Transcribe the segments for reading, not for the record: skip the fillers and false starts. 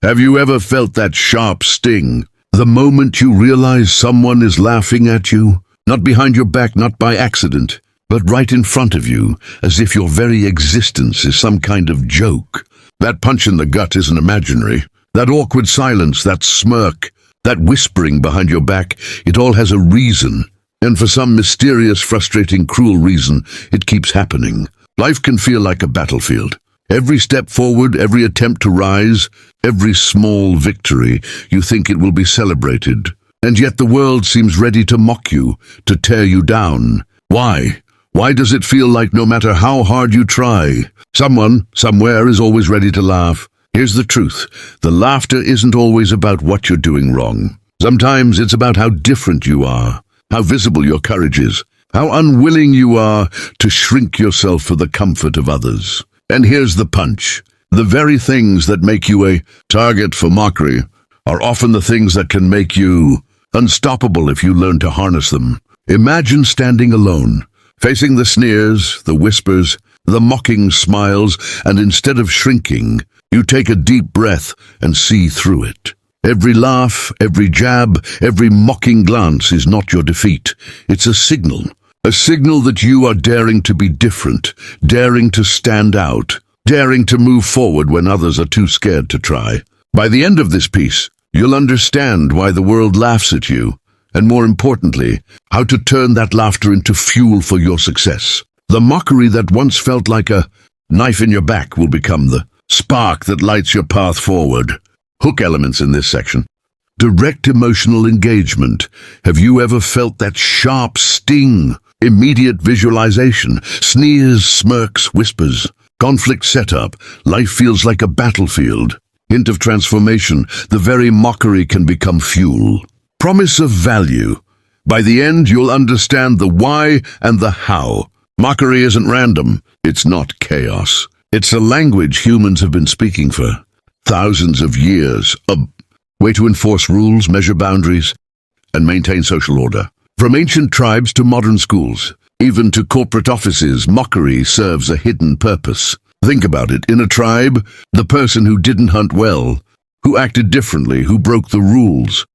Have you ever felt that sharp sting? The moment you realize someone is laughing at you, not behind your back, not by accident, but right in front of you, as if your very existence is some kind of joke. That punch in the gut isn't imaginary. That awkward silence, that smirk, that whispering behind your back, it all has a reason. And for some mysterious, frustrating, cruel reason, it keeps happening. Life can feel like a battlefield. Every step forward, every attempt to rise, every small victory, you think it will be celebrated. And yet the world seems ready to mock you, to tear you down. Why? Why does it feel like no matter how hard you try, someone, somewhere is always ready to laugh? Here's the truth. The laughter isn't always about what you're doing wrong. Sometimes it's about how different you are, how visible your courage is, how unwilling you are to shrink yourself for the comfort of others. And here's the punch. The very things that make you a target for mockery are often the things that can make you unstoppable if you learn to harness them. Imagine standing alone, facing the sneers, the whispers, the mocking smiles, and instead of shrinking, you take a deep breath and see through it. Every laugh, every jab, every mocking glance is not your defeat. It's a signal that you are daring to be different, daring to stand out, daring to move forward when others are too scared to try. By the end of this piece, you'll understand why the world laughs at you, and more importantly, how to turn that laughter into fuel for your success. The mockery that once felt like a knife in your back will become the spark that lights your path forward. Hook elements in this section. Direct emotional engagement. Have you ever felt that sharp sting? Immediate visualization. Sneers, smirks, whispers. Conflict setup. Life feels like a battlefield. Hint of transformation. The very mockery can become fuel. Promise of value. By the end, you'll understand the why and the how. Mockery isn't random. It's not chaos. It's a language humans have been speaking for thousands of years. A way to enforce rules, measure boundaries, and maintain social order. From ancient tribes to modern schools, even to corporate offices, mockery serves a hidden purpose. Think about it. In a tribe, the person who didn't hunt well, who acted differently, who broke the rules,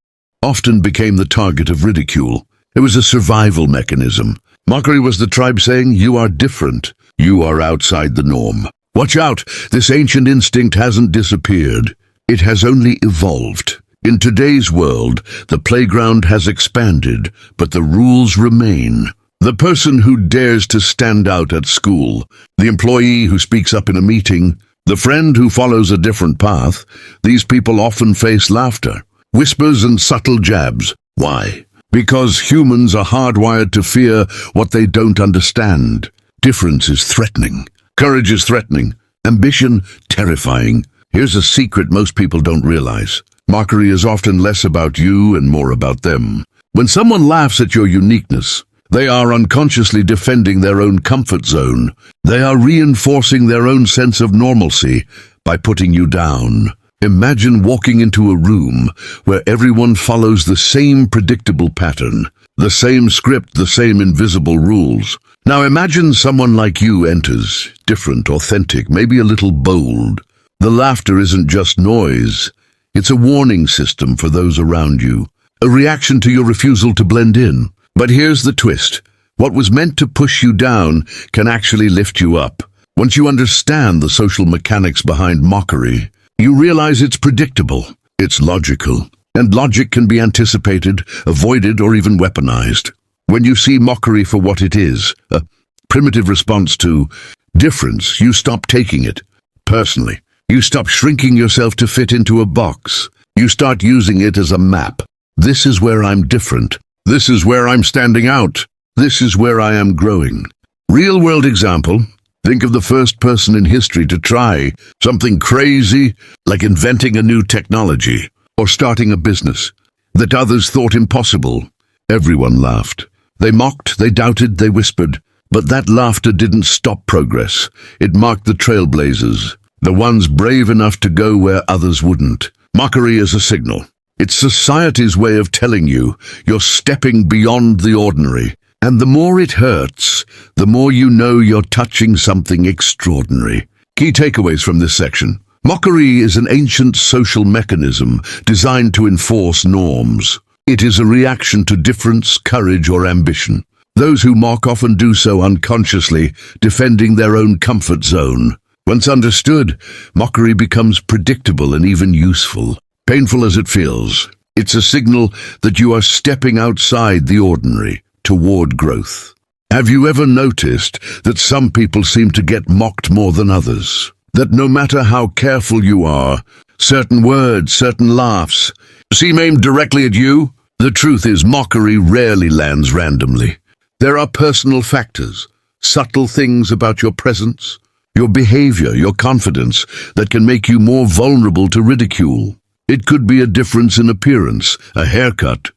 often became the target of ridicule. It was a survival mechanism. Mockery was the tribe saying, "You are different. You are outside the norm. Watch out, this ancient instinct hasn't disappeared. It has only evolved. In today's world, the playground has expanded, but the rules remain. The person who dares to stand out at school, the employee who speaks up in a meeting, the friend who follows a different path, these people often face laughter, whispers and subtle jabs. Why? Because humans are hardwired to fear what they don't understand. Difference is threatening. Courage is threatening. Ambition, terrifying. Here's a secret most people don't realize. Mockery is often less about you and more about them. When someone laughs at your uniqueness, they are unconsciously defending their own comfort zone. They are reinforcing their own sense of normalcy by putting you down. Imagine walking into a room where everyone follows the same predictable pattern, the same script, the same invisible rules. Now imagine someone like you enters, different, authentic, maybe a little bold. The laughter isn't just noise. It's a warning system for those around you, a reaction to your refusal to blend in. But here's the twist. What was meant to push you down can actually lift you up. Once you understand the social mechanics behind mockery, you realize it's predictable, it's logical, and logic can be anticipated, avoided, or even weaponized. When you see mockery for what it is, a primitive response to difference, you stop taking it personally. You stop shrinking yourself to fit into a box. You start using it as a map. This is where I'm different. This is where I'm standing out. This is where I am growing. Real-world example. Think of the first person in history to try something crazy, like inventing a new technology or starting a business that others thought impossible. Everyone laughed. They mocked, they doubted, they whispered. But that laughter didn't stop progress. It marked the trailblazers, the ones brave enough to go where others wouldn't. Mockery is a signal. It's society's way of telling you you're stepping beyond the ordinary. And the more it hurts, the more you know you're touching something extraordinary. Key takeaways from this section. Mockery is an ancient social mechanism designed to enforce norms. It is a reaction to difference, courage, or ambition. Those who mock often do so unconsciously, defending their own comfort zone. Once understood, mockery becomes predictable and even useful. Painful as it feels, it's a signal that you are stepping outside the ordinary, toward growth. Have you ever noticed that some people seem to get mocked more than others? That no matter how careful you are, certain words, certain laughs seem aimed directly at you? The truth is, mockery rarely lands randomly. There are personal factors, subtle things about your presence, your behavior, your confidence that can make you more vulnerable to ridicule. It could be a difference in appearance, a haircut,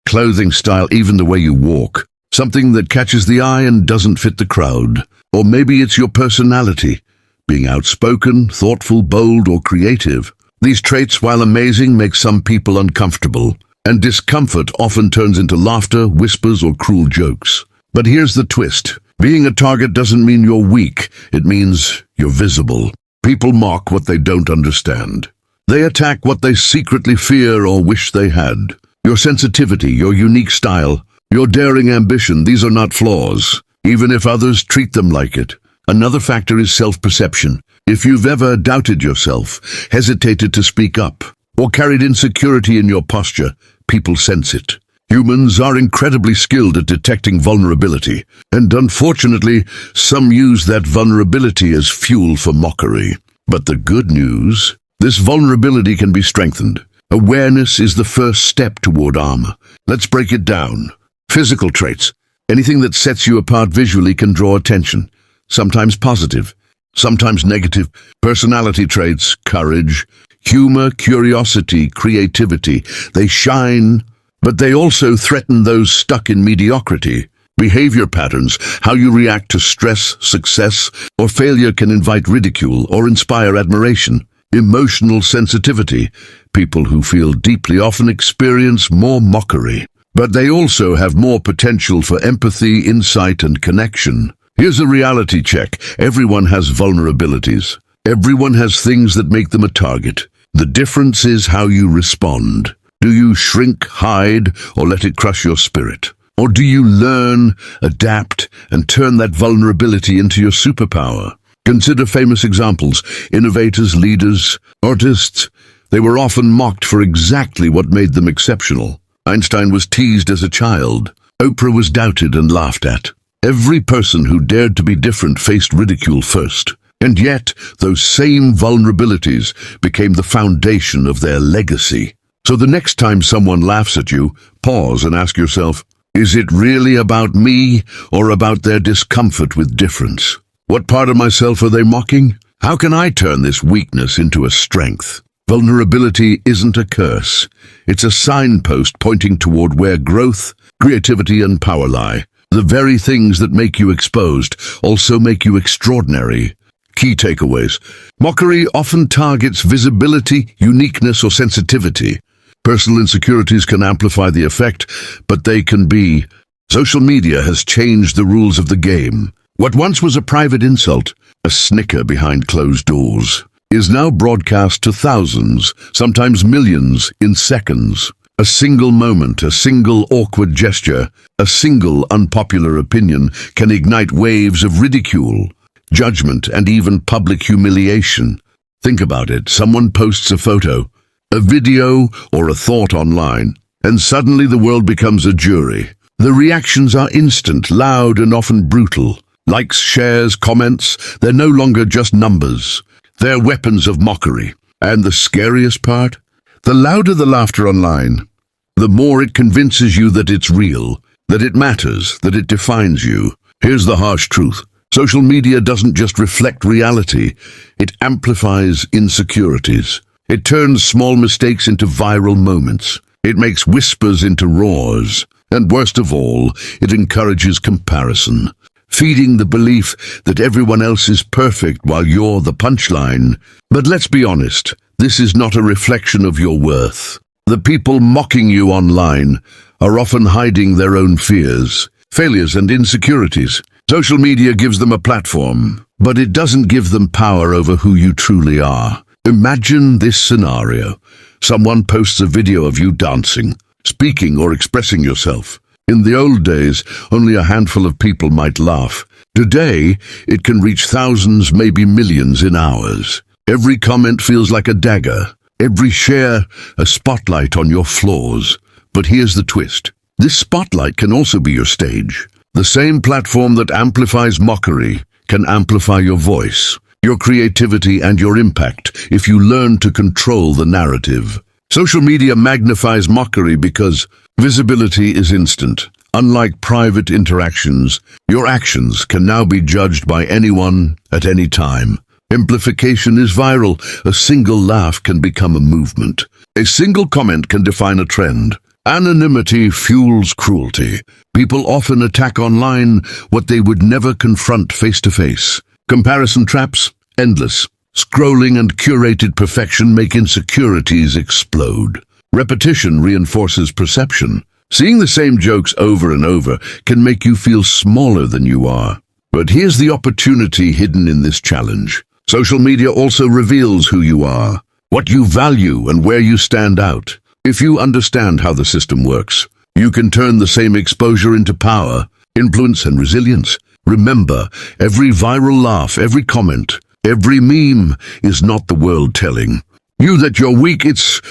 clothing style, even the way you walk. Something that catches the eye and doesn't fit the crowd. Or maybe it's your personality, being outspoken, thoughtful, bold, or creative. These traits, while amazing, make some people uncomfortable, and discomfort often turns into laughter, whispers, or cruel jokes. But here's the twist. Being a target doesn't mean you're weak. It means you're visible. People mock what they don't understand. They attack what they secretly fear or wish they had. Your sensitivity, your unique style, your daring ambition, these are not flaws, even if others treat them like it. Another factor is self-perception. If you've ever doubted yourself, hesitated to speak up, or carried insecurity in your posture, people sense it. Humans are incredibly skilled at detecting vulnerability, and unfortunately, some use that vulnerability as fuel for mockery. But the good news, this vulnerability can be strengthened. Awareness is the first step toward armor. Let's break it down. Physical traits. Anything that sets you apart visually can draw attention, sometimes positive, sometimes negative. Personality traits, courage, humor, curiosity, creativity. They shine, but they also threaten those stuck in mediocrity. Behavior patterns, how you react to stress, success, or failure can invite ridicule or inspire admiration. Emotional sensitivity. People who feel deeply often experience more mockery, but they also have more potential for empathy, insight, and connection. Here's a reality check. Everyone has vulnerabilities. Everyone has things that make them a target. The difference is how you respond. Do you shrink, hide, or let it crush your spirit? Or do you learn, adapt, and turn that vulnerability into your superpower? Consider famous examples. Innovators, leaders, artists. They were often mocked for exactly what made them exceptional. Einstein was teased as a child. Oprah was doubted and laughed at. Every person who dared to be different faced ridicule first. And yet, those same vulnerabilities became the foundation of their legacy. So the next time someone laughs at you, pause and ask yourself, is it really about me or about their discomfort with difference? What part of myself are they mocking? How can I turn this weakness into a strength? Vulnerability isn't a curse. It's a signpost pointing toward where growth, creativity, and power lie. The very things that make you exposed also make you extraordinary. Key takeaways. Mockery often targets visibility, uniqueness, or sensitivity. Personal insecurities can amplify the effect, but they can be. Social media has changed the rules of the game. What once was a private insult, a snicker behind closed doors, is now broadcast to thousands, sometimes millions, in seconds. A single moment, a single awkward gesture, a single unpopular opinion can ignite waves of ridicule, judgment, and even public humiliation. Think about it. Someone posts a photo, a video, or a thought online, and suddenly the world becomes a jury. The reactions are instant, loud, and often brutal. Likes, shares, comments, they're no longer just numbers. They're weapons of mockery. And the scariest part? The louder the laughter online, the more it convinces you that it's real, that it matters, that it defines you. Here's the harsh truth. Social media doesn't just reflect reality, it amplifies insecurities. It turns small mistakes into viral moments. It makes whispers into roars. And worst of all, it encourages comparison, feeding the belief that everyone else is perfect while you're the punchline. But let's be honest, this is not a reflection of your worth. The people mocking you online are often hiding their own fears, failures, and insecurities. Social media gives them a platform, but it doesn't give them power over who you truly are. Imagine this scenario. Someone posts a video of you dancing, speaking or expressing yourself. In the old days, only a handful of people might laugh. Today, it can reach thousands, maybe millions in hours. Every comment feels like a dagger. Every share, a spotlight on your flaws. But here's the twist. This spotlight can also be your stage. The same platform that amplifies mockery can amplify your voice, your creativity, and your impact if you learn to control the narrative. Social media magnifies mockery because visibility is instant. Unlike private interactions, your actions can now be judged by anyone at any time. Amplification is viral. A single laugh can become a movement. A single comment can define a trend. Anonymity fuels cruelty. People often attack online what they would never confront face-to-face. Comparison traps, endless. Scrolling and curated perfection make insecurities explode. Repetition reinforces perception. Seeing the same jokes over and over can make you feel smaller than you are. But here's the opportunity hidden in this challenge. Social media also reveals who you are, what you value, and where you stand out. If you understand how the system works, you can turn the same exposure into power, influence, and resilience. Remember, every viral laugh, every comment, every meme is not the world telling you that you're weak. It's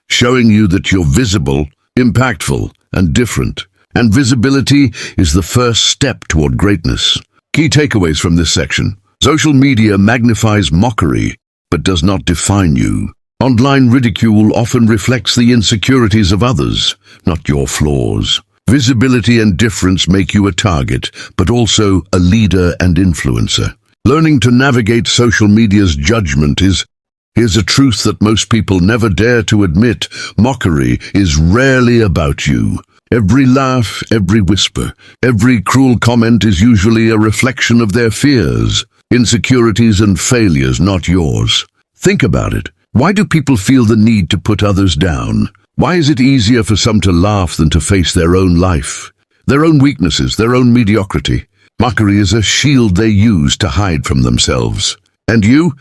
showing you that you're visible, impactful, and different. And visibility is the first step toward greatness. Key takeaways from this section. Social media magnifies mockery, but does not define you. Online ridicule often reflects the insecurities of others, not your flaws. Visibility and difference make you a target, but also a leader and influencer. Learning to navigate social media's judgment here's a truth that most people never dare to admit. Mockery is rarely about you. Every laugh, every whisper, every cruel comment is usually a reflection of their fears, insecurities, and failures, not yours. Think about it. Why do people feel the need to put others down? Why is it easier for some to laugh than to face their own life, their own weaknesses, their own mediocrity? Mockery is a shield they use to hide from themselves. And you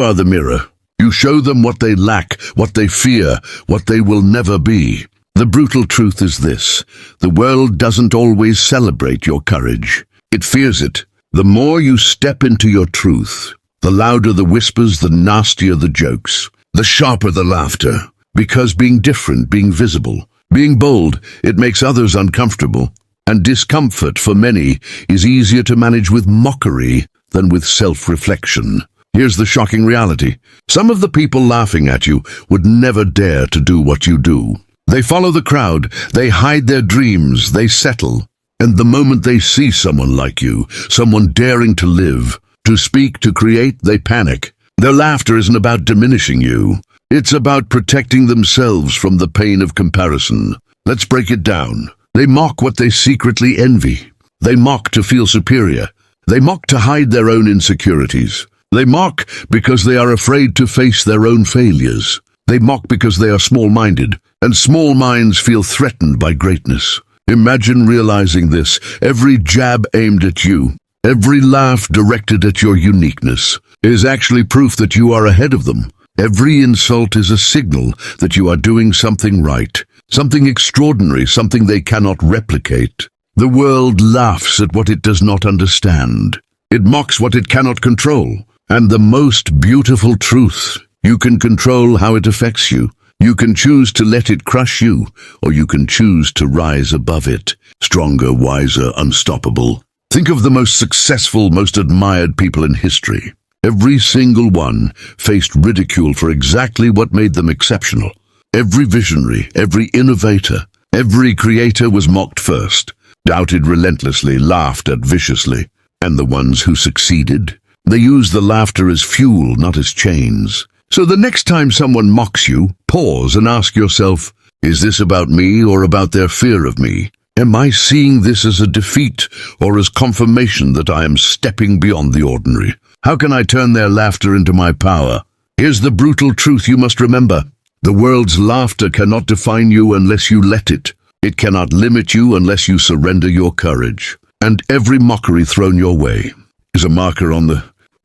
are the mirror. You show them what they lack, what they fear, what they will never be. The brutal truth is this: the world doesn't always celebrate your courage. It fears it. The more you step into your truth, the louder the whispers, the nastier the jokes, the sharper the laughter. Because being different, being visible, being bold, it makes others uncomfortable. And discomfort for many is easier to manage with mockery than with self-reflection. Here's the shocking reality. Some of the people laughing at you would never dare to do what you do. They follow the crowd, they hide their dreams, they settle. And the moment they see someone like you, someone daring to live, to speak, to create, they panic. Their laughter isn't about diminishing you. It's about protecting themselves from the pain of comparison. Let's break it down. They mock what they secretly envy. They mock to feel superior. They mock to hide their own insecurities. They mock because they are afraid to face their own failures. They mock because they are small-minded, and small minds feel threatened by greatness. Imagine realizing this: every jab aimed at you, every laugh directed at your uniqueness, is actually proof that you are ahead of them. Every insult is a signal that you are doing something right, something extraordinary, something they cannot replicate. The world laughs at what it does not understand. It mocks what it cannot control. And the most beautiful truth: you can control how it affects you. You can choose to let it crush you, or you can choose to rise above it. Stronger, wiser, unstoppable. Think of the most successful, most admired people in history. Every single one faced ridicule for exactly what made them exceptional. Every visionary, every innovator, every creator was mocked first, doubted relentlessly, laughed at viciously. And the ones who succeeded, they used the laughter as fuel, not as chains. So the next time someone mocks you, pause and ask yourself, is this about me or about their fear of me? Am I seeing this as a defeat or as confirmation that I am stepping beyond the ordinary? How can I turn their laughter into my power? Here's the brutal truth you must remember. The world's laughter cannot define you unless you let it. It cannot limit you unless you surrender your courage. And every mockery thrown your way is a marker on the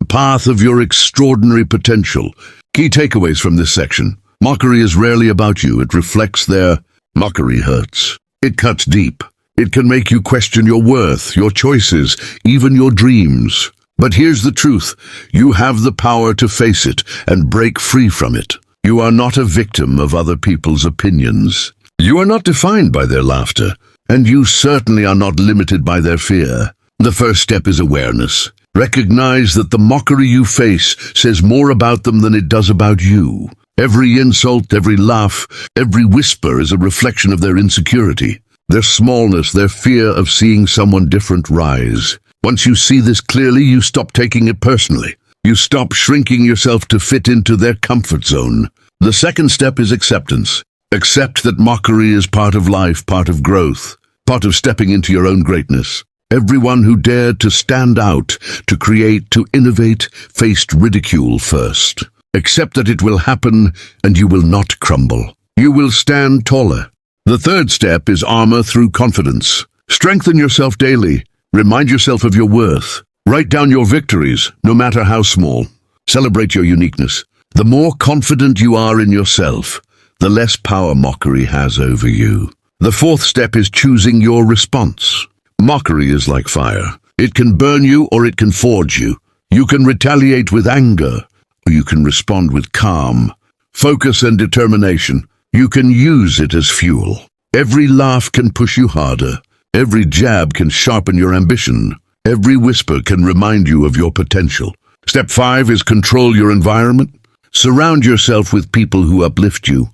path of your extraordinary potential. Key takeaways from this section. Mockery is rarely about you. It reflects their mockery hurts. It cuts deep. It can make you question your worth, your choices, even your dreams. But here's the truth. You have the power to face it and break free from it. You are not a victim of other people's opinions. You are not defined by their laughter, and you certainly are not limited by their fear. The first step is awareness. Recognize that the mockery you face says more about them than it does about you. Every insult, every laugh, every whisper is a reflection of their insecurity, their smallness, their fear of seeing someone different rise. Once you see this clearly, you stop taking it personally. You stop shrinking yourself to fit into their comfort zone. The second step is acceptance. Accept that mockery is part of life, part of growth, part of stepping into your own greatness. Everyone who dared to stand out, to create, to innovate, faced ridicule first. Accept that it will happen, and you will not crumble. You will stand taller. The third step is armor through confidence. Strengthen yourself daily. Remind yourself of your worth. Write down your victories, no matter how small. Celebrate your uniqueness. The more confident you are in yourself, the less power mockery has over you. The fourth step is choosing your response. Mockery is like fire. It can burn you or it can forge you. You can retaliate with anger, or you can respond with calm, focus and determination. You can use it as fuel. Every laugh can push you harder. Every jab can sharpen your ambition. Every whisper can remind you of your potential. Step 5 is control your environment. Surround yourself with people who uplift you,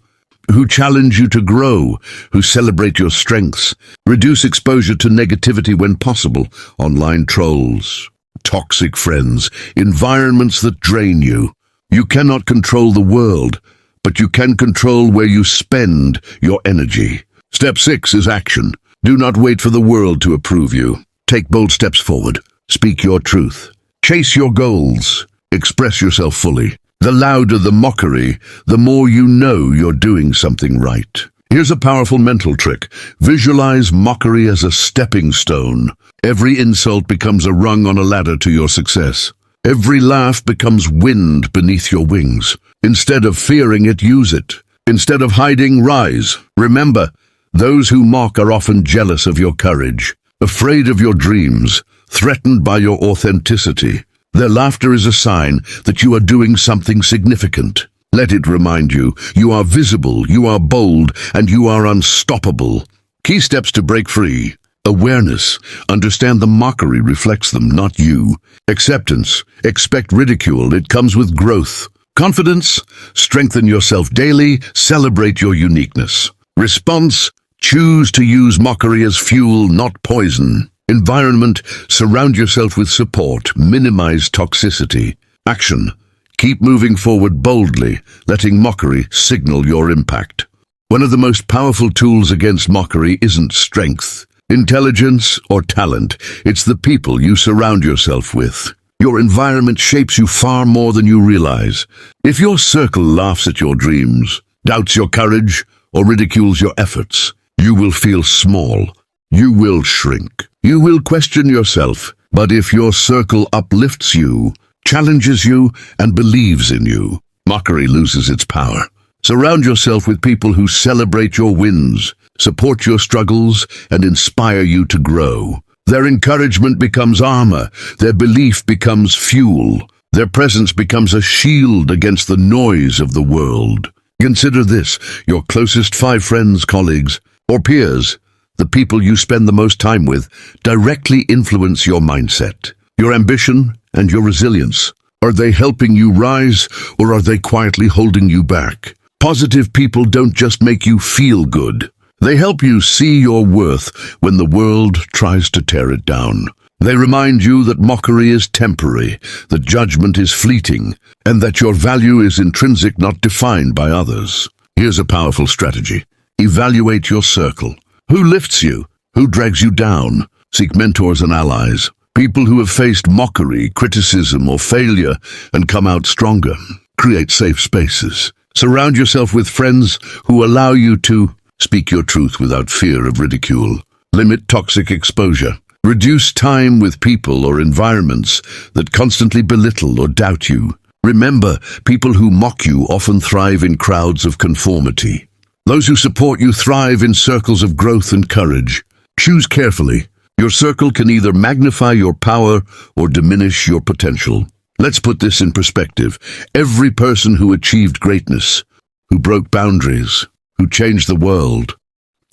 who challenge you to grow, who celebrate your strengths. Reduce exposure to negativity when possible. Online trolls, toxic friends, environments that drain you. You cannot control the world, but you can control where you spend your energy. Step 6 is action. Do not wait for the world to approve you. Take bold steps forward. Speak your truth. Chase your goals. Express yourself fully. The louder the mockery, the more you know you're doing something right. Here's a powerful mental trick. Visualize mockery as a stepping stone. Every insult becomes a rung on a ladder to your success. Every laugh becomes wind beneath your wings. Instead of fearing it, use it. Instead of hiding, rise. Remember, those who mock are often jealous of your courage, afraid of your dreams, threatened by your authenticity. Their laughter is a sign that you are doing something significant. Let it remind you, you are visible, you are bold, and you are unstoppable. Key steps to break free. Awareness. Understand the mockery reflects them, not you. Acceptance. Expect ridicule. It comes with growth. Confidence. Strengthen yourself daily. Celebrate your uniqueness. Response. Choose to use mockery as fuel, not poison. Environment. Surround yourself with support. Minimize toxicity. Action. Keep moving forward boldly, letting mockery signal your impact. One of the most powerful tools against mockery isn't strength, intelligence, or talent. It's the people you surround yourself with. Your environment shapes you far more than you realize. If your circle laughs at your dreams, doubts your courage, or ridicules your efforts, you will feel small. You will shrink. You will question yourself. But if your circle uplifts you, challenges you, and believes in you, mockery loses its power. Surround yourself with people who celebrate your wins, support your struggles, and inspire you to grow. Their encouragement becomes armor. Their belief becomes fuel. Their presence becomes a shield against the noise of the world. Consider this: your closest 5 friends, colleagues, or peers, the people you spend the most time with, directly influence your mindset, your ambition, and your resilience. Are they helping you rise, or are they quietly holding you back? Positive people don't just make you feel good. They help you see your worth when the world tries to tear it down. They remind you that mockery is temporary, that judgment is fleeting, and that your value is intrinsic, not defined by others. Here's a powerful strategy. Evaluate your circle. Who lifts you? Who drags you down? Seek mentors and allies. People who have faced mockery, criticism, or failure and come out stronger. Create safe spaces. Surround yourself with friends who allow you to speak your truth without fear of ridicule. Limit toxic exposure. Reduce time with people or environments that constantly belittle or doubt you. Remember, people who mock you often thrive in crowds of conformity. Those who support you thrive in circles of growth and courage. Choose carefully. Your circle can either magnify your power or diminish your potential. Let's put this in perspective. Every person who achieved greatness, who broke boundaries, who changed the world,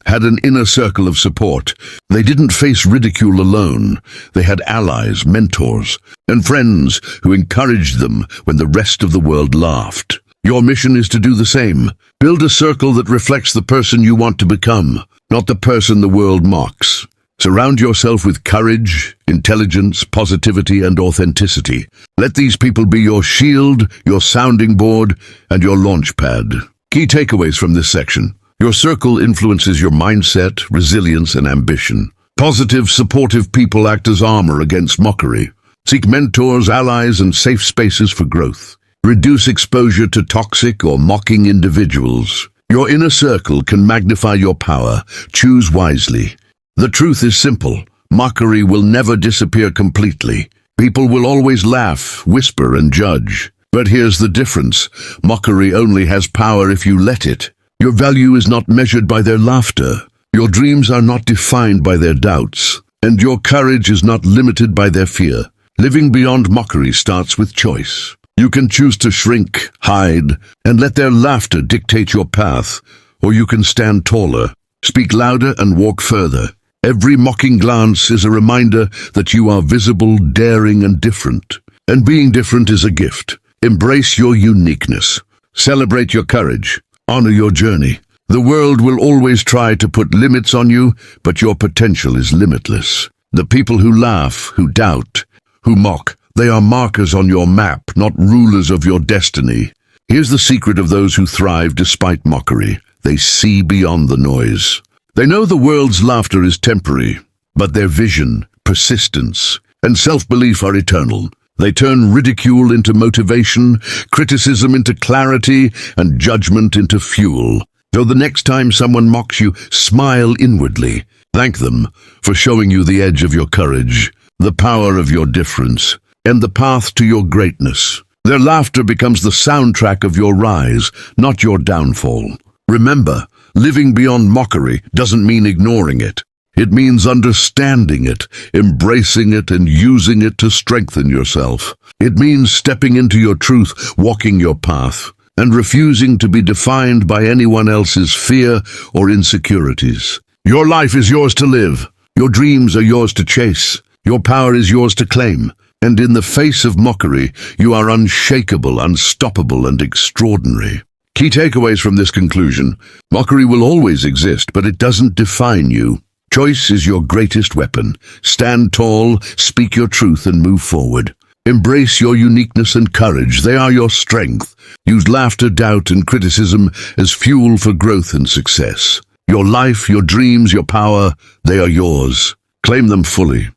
had an inner circle of support. They didn't face ridicule alone. They had allies, mentors, and friends who encouraged them when the rest of the world laughed. Your mission is to do the same. Build a circle that reflects the person you want to become, not the person the world mocks. Surround yourself with courage, intelligence, positivity, and authenticity. Let these people be your shield, your sounding board, and your launch pad. Key takeaways from this section. Your circle influences your mindset, resilience, and ambition. Positive, supportive people act as armor against mockery. Seek mentors, allies, and safe spaces for growth. Reduce exposure to toxic or mocking individuals. Your inner circle can magnify your power. Choose wisely. The truth is simple. Mockery will never disappear completely. People will always laugh, whisper, and judge. But here's the difference. Mockery only has power if you let it. Your value is not measured by their laughter. Your dreams are not defined by their doubts. And your courage is not limited by their fear. Living beyond mockery starts with choice. You can choose to shrink, hide, and let their laughter dictate your path. Or you can stand taller, speak louder, and walk further. Every mocking glance is a reminder that you are visible, daring, and different. And being different is a gift. Embrace your uniqueness. Celebrate your courage. Honor your journey. The world will always try to put limits on you, but your potential is limitless. The people who laugh, who doubt, who mock, they are markers on your map, not rulers of your destiny. Here's the secret of those who thrive despite mockery. They see beyond the noise. They know the world's laughter is temporary, but their vision, persistence, and self-belief are eternal. They turn ridicule into motivation, criticism into clarity, and judgment into fuel. So the next time someone mocks you, smile inwardly. Thank them for showing you the edge of your courage, the power of your difference, and the path to your greatness. Their laughter becomes the soundtrack of your rise, not your downfall. Remember, living beyond mockery doesn't mean ignoring it. It means understanding it, embracing it, and using it to strengthen yourself. It means stepping into your truth, walking your path, and refusing to be defined by anyone else's fear or insecurities. Your life is yours to live. Your dreams are yours to chase. Your power is yours to claim. And in the face of mockery, you are unshakable, unstoppable, and extraordinary. Key takeaways from this conclusion. Mockery will always exist, but it doesn't define you. Choice is your greatest weapon. Stand tall, speak your truth, and move forward. Embrace your uniqueness and courage. They are your strength. Use laughter, doubt, and criticism as fuel for growth and success. Your life, your dreams, your power, they are yours. Claim them fully.